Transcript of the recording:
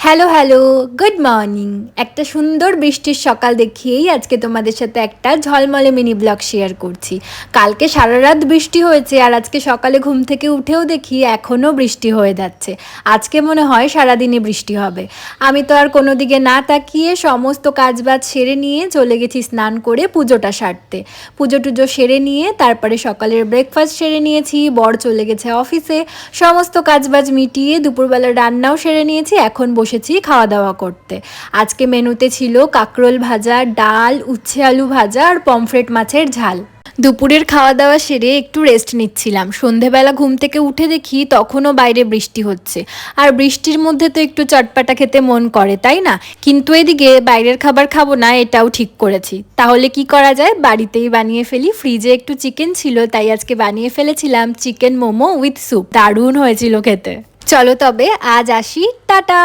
Hello hello, good morning. একটা সুন্দর বৃষ্টির সকাল দেখিয়েই আজকে তোমাদের সাথে একটা ঝলমলে মিনি ব্লগ শেয়ার করছি। কালকে সারা রাত বৃষ্টি হয়েছে আর আজকে সকালে ঘুম থেকে উঠেও দেখি এখনও বৃষ্টি হয়ে যাচ্ছে। আজকে মনে হয় সারাদিনই বৃষ্টি হবে। আমি তো আর কোনো দিকে না তাকিয়ে সমস্ত কাজবাজ সেরে নিয়ে চলে গেছি স্নান করে পুজোটা সারতে। পুজো টুজো সেরে নিয়ে তারপরে সকালের ব্রেকফাস্ট সেরে নিয়েছি, বর চলে গেছে অফিসে, সমস্ত কাজবাজ মিটিয়ে দুপুরবেলা রান্নাও সেরে নিয়েছি। এখন বসেছি খাওয়া দাওয়া করতে। আজকে মেনুতে ছিল কাঁকরোল ভাজা, ডাল, উচ্ছে আলু ভাজা আর পমফ্রেট মাছের ঝাল। দুপুরের খাওয়া দাওয়া সেরে একটু রেস্ট নিচ্ছিলাম। সন্ধেবেলা ঘুম থেকে উঠে দেখি তখনও বাইরে বৃষ্টি হচ্ছে, আর বৃষ্টির মধ্যে তো একটু চটপাটা খেতে মন করে, তাই না? কিন্তু এদিকে বাইরের খাবার খাবো না এটাও ঠিক করেছি। তাহলে কি করা যায়, বাড়িতেই বানিয়ে ফেলি। ফ্রিজে একটু চিকেন ছিল, তাই আজকে বানিয়ে ফেলেছিলাম চিকেন মোমো উইথ স্যুপ। দারুণ হয়েছিল খেতে। চলো তবে আজ আসি, টাটা।